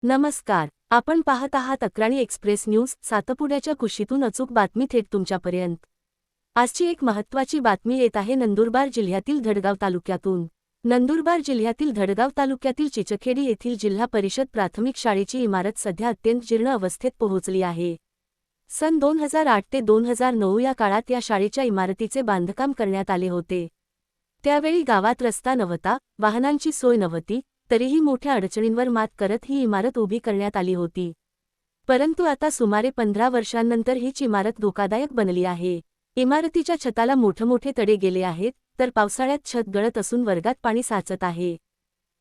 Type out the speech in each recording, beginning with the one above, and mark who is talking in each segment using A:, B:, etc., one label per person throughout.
A: नमस्कार, आपण पाहत आहात अक्राणी एक्सप्रेस न्यूज. सातपुड्याच्या कुशीतून अचूक बातमी थेट तुमच्यापर्यंत. आजची एक महत्त्वाची बातमी येत आहे नंदुरबार जिल्ह्यातील धडगाव तालुक्यातून. नंदुरबार जिल्ह्यातील धडगाव तालुक्यातील चिचखेडी येथील जिल्हा परिषद प्राथमिक शाळेची इमारत सध्या अत्यंत जीर्ण अवस्थेत पोहोचली आहे. सन 2008 ते 2009 या काळात या शाळेच्या इमारतीचे बांधकाम करण्यात आले होते. त्यावेळी गावात रस्ता नव्हता, वाहनांची सोय नव्हती, तरीही मोठ्या अडचणींवर मात करत ही इमारत उभी करण्यात आली होती. परंतु आता सुमारे 15 वर्षांनंतर हीच इमारत धोकादायक बनली आहे. इमारतीच्या छताला मोठमोठे तडे गेले आहेत, तर पावसाळ्यात छत गळत असून वर्गात पाणी साचत आहे.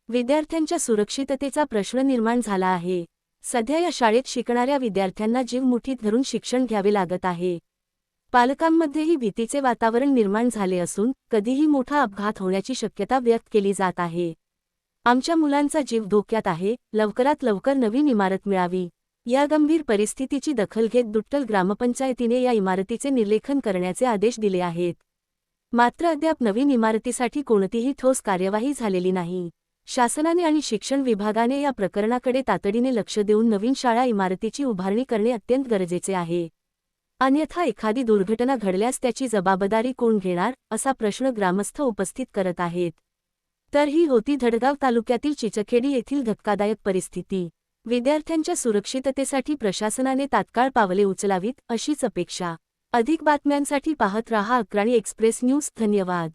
A: विद्यार्थ्यांच्या सुरक्षिततेचा प्रश्न निर्माण झाला आहे. सध्या या शाळेत शिकणाऱ्या विद्यार्थ्यांना जीव मुठीत धरून शिक्षण घ्यावे लागत आहे. पालकांमध्येही भीतीचे वातावरण निर्माण झाले असून कधीही मोठा अपघात होण्याची शक्यता व्यक्त केली जात आहे. आमच्या मुलांचा जीव धोक्यात आहे, लवकरात लवकर नवीन इमारत मिळावी. या गंभीर परिस्थितीची दखल घेत दुट्टल ग्रामपंचायतीने या इमारतीचे निर्लेखन करण्याचे आदेश दिले आहेत. मात्र अद्याप नवीन इमारतीसाठी कोणतीही ठोस कार्यवाही झालेली नाही. शासनाने आणि शिक्षण विभागाने या प्रकरणाकडे तातडीने लक्ष देऊन नवीन शाळा इमारतीची उभारणी करणे अत्यंत गरजेचे आहे. अन्यथा एखादी दुर्घटना घडल्यास त्याची जबाबदारी कोण घेणार, असा प्रश्न ग्रामस्थ उपस्थित करत आहेत. तर ही होती धडगाव तालुक्यातील चिचखेडी येथील धक्कादायक परिस्थिती. विद्यार्थ्यांच्या सुरक्षिततेसाठी प्रशासनाने तात्काळ पावले उचलावीत, अशीच अपेक्षा. अधिक बातम्यांसाठी पाहत रहा अक्राणी एक्सप्रेस न्यूज. धन्यवाद.